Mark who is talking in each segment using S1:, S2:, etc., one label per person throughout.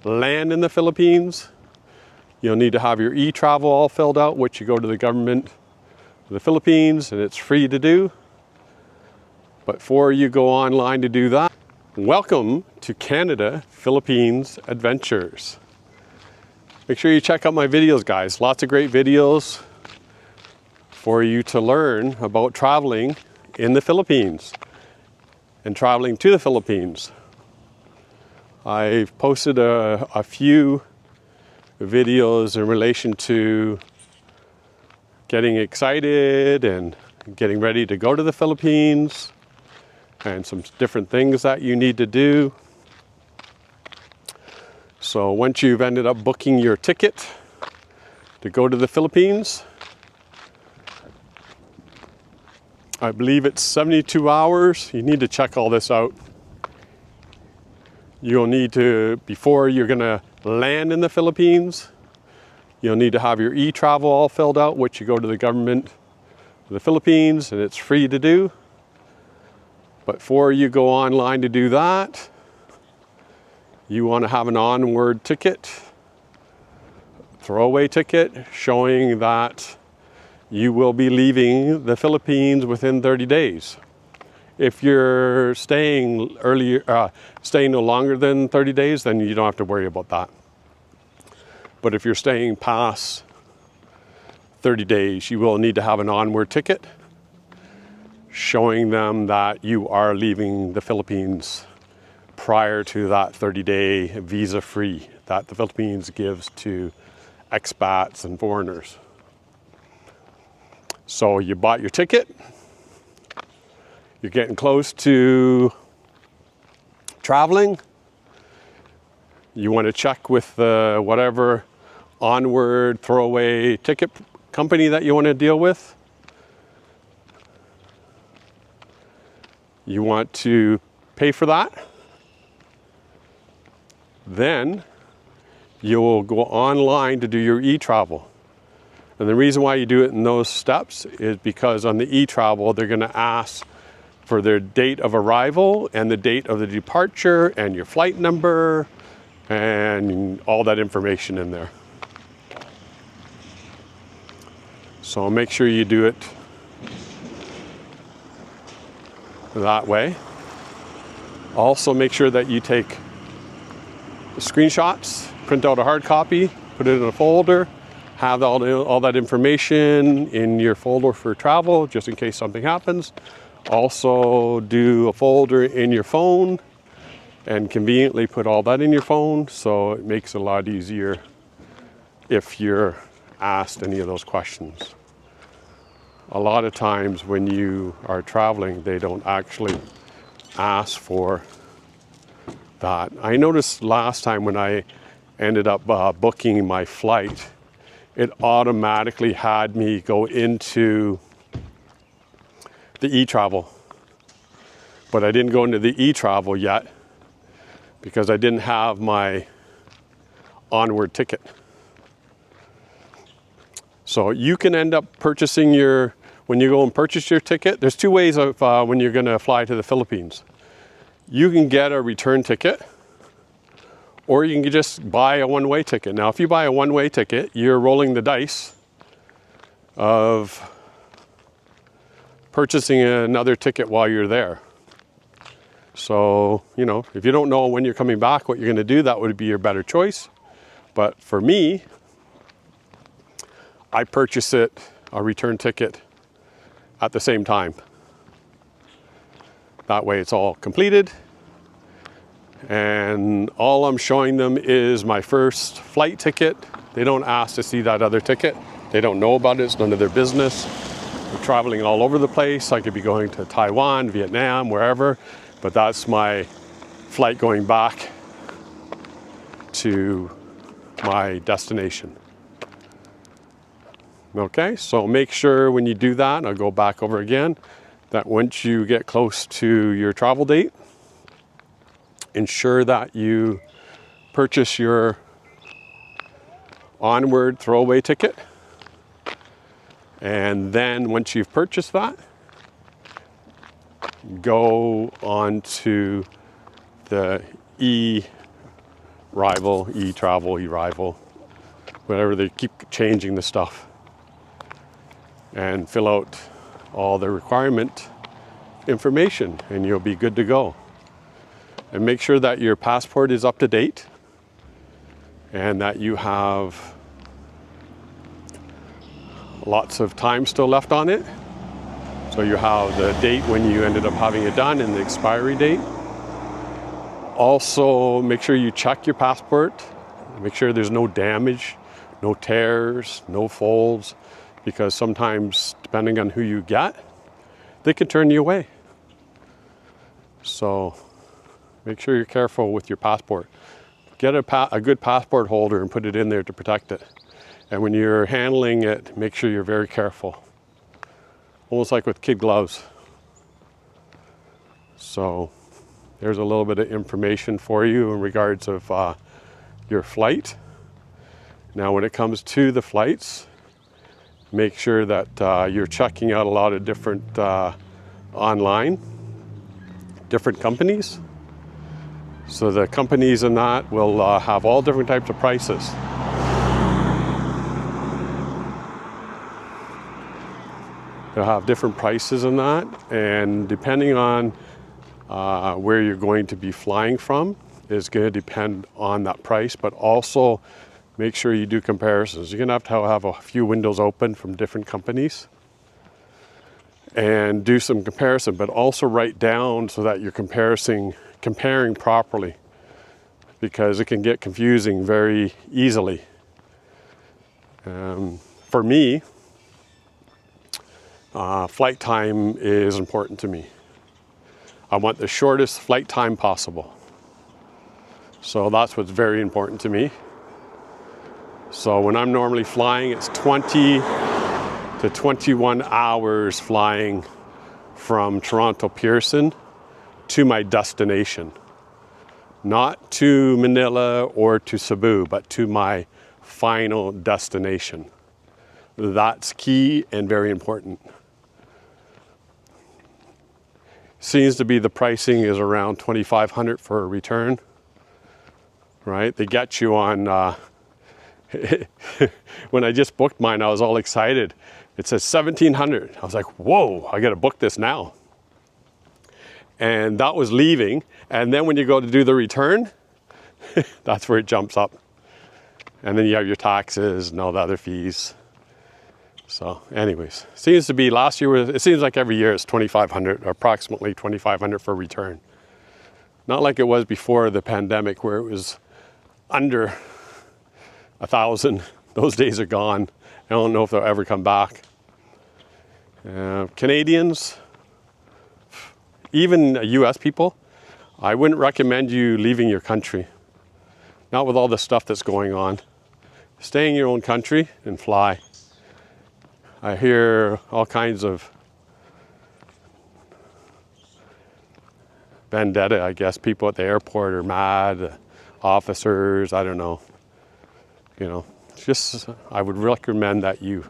S1: land in the Philippines, you'll need to have your etravel all filled out, which you go to the government of the Philippines, and it's free to do. But before you go online to do that, welcome to Canada Philippines Adventures. Make sure you check out my videos, guys. Lots of great videos for you to learn about traveling in the Philippines and traveling to the Philippines. I've posted a few videos in relation to getting excited and getting ready to go to the Philippines and some different things that you need to do. So once you've ended up booking your ticket to go to the Philippines, I believe it's 72 hours. You need to check all this out. You'll need to, before you're gonna land in the Philippines, you'll need to have your etravel all filled out, which you go to the government of the Philippines, and it's free to do. But before you go online to do that, you want to have an Onward Ticket, throwaway ticket, showing that you will be leaving the Philippines within 30 days. If you're staying no longer than 30 days, then you don't have to worry about that. But if you're staying past 30 days, you will need to have an Onward Ticket, showing them that you are leaving the Philippines prior to that 30-day visa-free that the Philippines gives to expats and foreigners. So you bought your ticket, you're getting close to traveling, you want to check with whatever Onward throwaway ticket company that you want to deal with. You want to pay for that. Then you'll go online to do your e-travel. And the reason why you do it in those steps is because on the e-travel, they're going to ask for their date of arrival and the date of the departure and your flight number and all that information in there. So make sure you do it that way. Also make sure that you take screenshots, print out a hard copy, put it in a folder, have all that information in your folder for travel, just in case something happens. Also do a folder in your phone and conveniently put all that in your phone, so it makes it a lot easier if you're asked any of those questions. A lot of times when you are traveling, they don't actually ask for that. I noticed last time when I ended up booking my flight, it automatically had me go into the e-travel. But I didn't go into the e-travel yet because I didn't have my Onward Ticket. So you can end up purchasing when you go and purchase your ticket, there's two ways of when you're going to fly to the Philippines. You can get a return ticket, or you can just buy a one-way ticket. Now, if you buy a one-way ticket, you're rolling the dice of purchasing another ticket while you're there. So, if you don't know when you're coming back, what you're going to do, that would be your better choice. But for me, I purchase a return ticket at the same time. That way it's all completed. And all I'm showing them is my first flight ticket. They don't ask to see that other ticket. They don't know about it. It's none of their business. I'm traveling all over the place. I could be going to Taiwan, Vietnam, wherever. But that's my flight going back to my destination. Okay, so make sure when you do that, I'll go back over again, that once you get close to your travel date, ensure that you purchase your Onward throwaway ticket. And then once you've purchased that, go on to the Rival, etravel, eRival, whatever, they keep changing the stuff. And fill out all the requirement information and you'll be good to go. And make sure that your passport is up to date and that you have lots of time still left on it. So you have the date when you ended up having it done and the expiry date. Also, make sure you check your passport. Make sure there's no damage, no tears, no folds, because sometimes, depending on who you get, they can turn you away. So make sure you're careful with your passport. Get a good passport holder and put it in there to protect it. And when you're handling it, make sure you're very careful. Almost like with kid gloves. So there's a little bit of information for you in regards of your flight. Now when it comes to the flights, make sure that you're checking out a lot of different online, different companies. So the companies in that will have all different types of prices. They'll have different prices in that, and depending on where you're going to be flying from is going to depend on that price, but also make sure you do comparisons. You're going to have a few windows open from different companies and do some comparison, but also write down so that you're comparing properly, because it can get confusing very easily. For me, flight time is important to me. I want the shortest flight time possible. So that's what's very important to me. So when I'm normally flying, it's 20 to 21 hours flying from Toronto Pearson to my destination. Not to Manila or to Cebu, but to my final destination. That's key and very important. Seems to be the pricing is around $2,500 for a return, right? They get you on, when I just booked mine, I was all excited. It says $1,700. I was like, whoa, I gotta book this now. And that was leaving. And then when you go to do the return, that's where it jumps up. And then you have your taxes and all the other fees. So anyways, seems to be last year, it seems like every year it's $2,500, or approximately $2,500 for return. Not like it was before the pandemic where it was under 1,000. Those days are gone. I don't know if they'll ever come back. Canadians, even US people, I wouldn't recommend you leaving your country. Not with all the stuff that's going on. Stay in your own country and fly. I hear all kinds of vendetta, I guess. People at the airport are mad, officers, I don't know. You know, just, I would recommend that you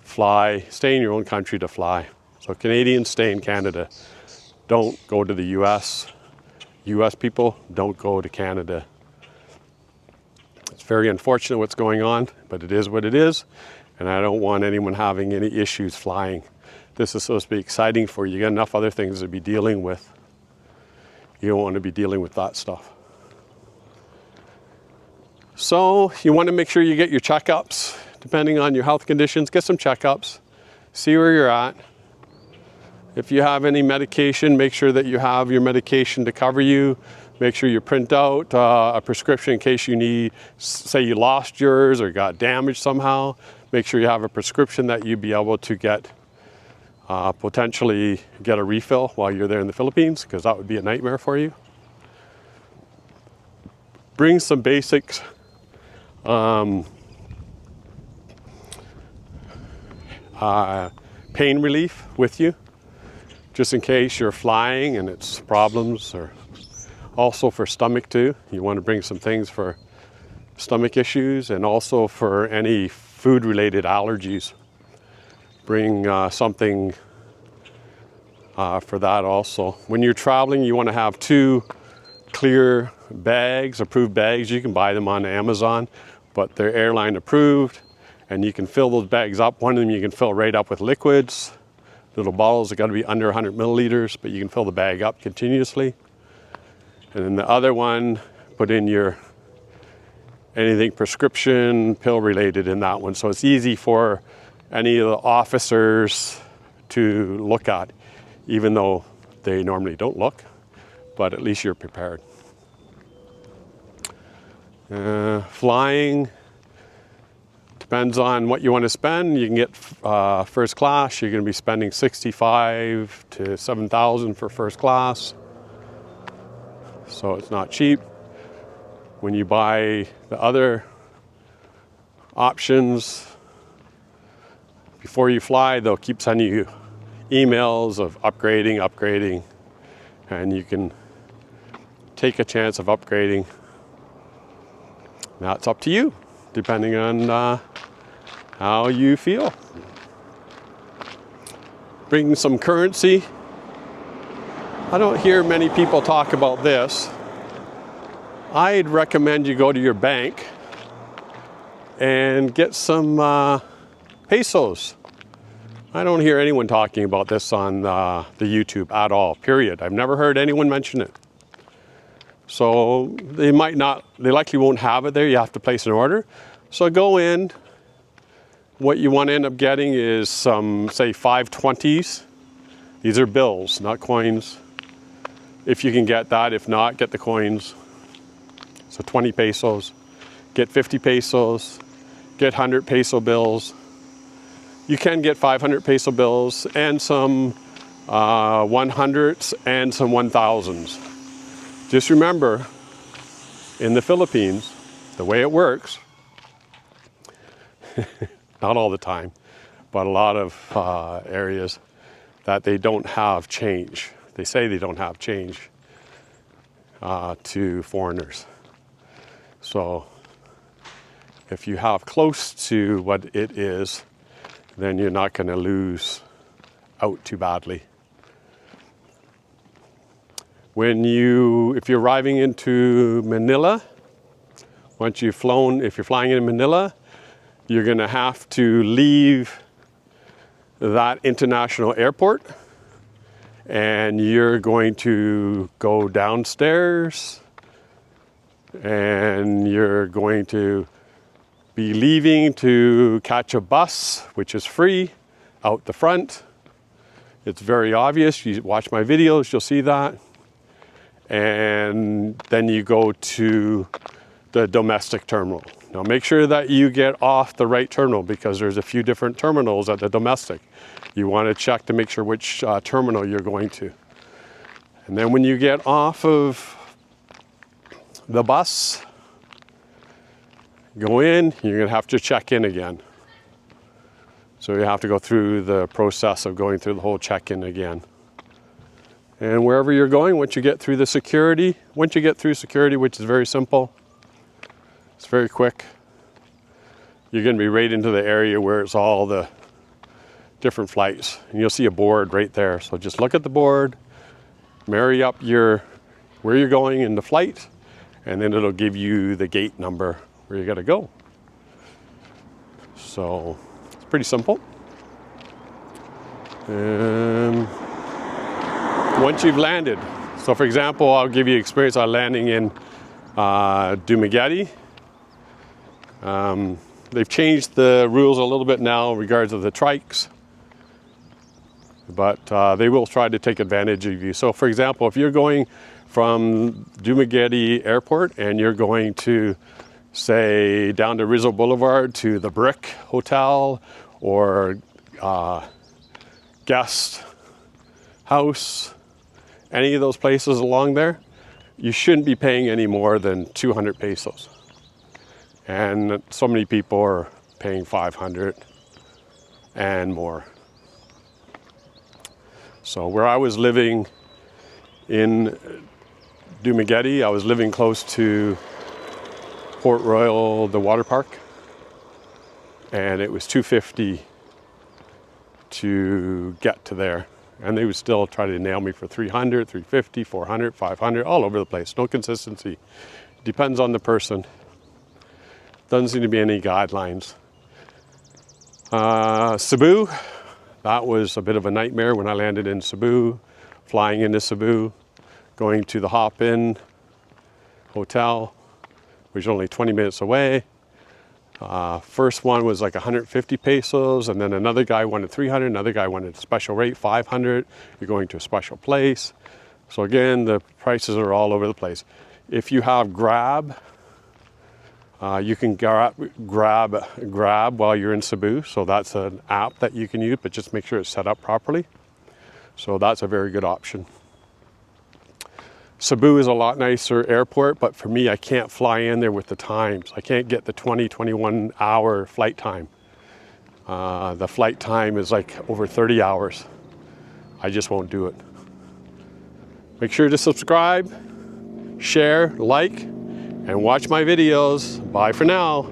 S1: fly, stay in your own country to fly. So Canadians, stay in Canada. Don't go to the US. US people, don't go to Canada. It's very unfortunate what's going on, but it is what it is. And I don't want anyone having any issues flying. This is supposed to be exciting for you. You got enough other things to be dealing with. You don't want to be dealing with that stuff. So you want to make sure you get your checkups. Depending on your health conditions, get some checkups. See where you're at. If you have any medication, make sure that you have your medication to cover you. Make sure you print out a prescription in case you need, say you lost yours or got damaged somehow. Make sure you have a prescription that you'd be able to get, potentially get a refill while you're there in the Philippines, because that would be a nightmare for you. Bring some basics. Pain relief with you, just in case you're flying and it's problems, or also for stomach too. You want to bring some things for stomach issues and also for any food-related allergies. Bring something for that also. When you're traveling, you want to have 2 clear bags, approved bags. You can buy them on Amazon, but they're airline approved, and you can fill those bags up. One of them you can fill right up with liquids. Little bottles have got to be under 100 milliliters, but you can fill the bag up continuously. And then the other one, put in your anything prescription, pill related in that one. So it's easy for any of the officers to look at, even though they normally don't look, but at least you're prepared. Flying depends on what you want to spend. You can get first class. You're going to be spending $65,000 to $7,000 for first class, so it's not cheap. When you buy the other options, before you fly, they'll keep sending you emails of upgrading, and you can take a chance of upgrading. Now it's up to you, depending on how you feel. Bring some currency. I don't hear many people talk about this. I'd recommend you go to your bank and get some pesos. I don't hear anyone talking about this on the YouTube at all, period. I've never heard anyone mention it. So they likely won't have it there. You have to place an order. So go in. What you want to end up getting is some, say, 520s. These are bills, not coins. If you can get that, if not, get the coins. So 20 pesos, get 50 pesos, get 100 peso bills. You can get 500 peso bills and some 100s and some 1000s. Just remember, in the Philippines, the way it works, not all the time, but a lot of areas, that they don't have change. They say they don't have change to foreigners. So if you have close to what it is, then you're not going to lose out too badly. If you're arriving into Manila, once you've flown, if you're flying in Manila, you're going to have to leave that international airport, and you're going to go downstairs, and you're going to be leaving to catch a bus, which is free, out the front. It's very obvious. You watch my videos, you'll see that. And then you go to the domestic terminal. Now make sure that you get off the right terminal, because there's a few different terminals at the domestic. You want to check to make sure which terminal you're going to. And then when you get off of the bus, go in, you're going to have to check in again. So you have to go through the process of going through the whole check-in again. And wherever you're going, once you get through security, which is very simple, it's very quick, you're going to be right into the area where it's all the different flights. And you'll see a board right there. So just look at the board, marry up where you're going in the flight, and then it'll give you the gate number where you got to go. So it's pretty simple. Once you've landed, so for example, I'll give you experience on landing in Dumaguete. They've changed the rules a little bit now in regards to the trikes, but they will try to take advantage of you. So for example, if you're going from Dumaguete Airport and you're going to, say, down to Rizzo Boulevard to the Brick Hotel or Guest House, any of those places along there, you shouldn't be paying any more than 200 pesos. And so many people are paying 500 and more. So where I was living in Dumaguete, I was living close to Port Royal, the water park, and it was $250 to get to there. And they would still try to nail me for 300, 350, 400, 500, all over the place. No consistency. Depends on the person. Doesn't seem to be any guidelines. Cebu, that was a bit of a nightmare when I landed in Cebu, flying into Cebu, going to the Hop-In hotel, which is only 20 minutes away. First one was like 150 pesos, and then another guy wanted 300, another guy wanted a special rate, 500. You're going to a special place. So again, the prices are all over the place. If you have Grab, you can grab while you're in Cebu. So that's an app that you can use, but just make sure it's set up properly. So that's a very good option. Cebu is a lot nicer airport, but for me, I can't fly in there with the times. I can't get the 21 hour flight time. The flight time is like over 30 hours. I just won't do it. Make sure to subscribe, share, like, and watch my videos. Bye for now.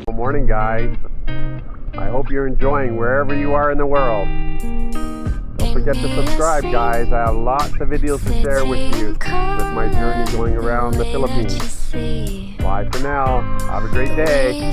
S1: Good morning, guys. I hope you're enjoying wherever you are in the world. Don't forget to subscribe, guys. I have lots of videos to share with you with my journey going around the Philippines. Bye for now. Have a great day.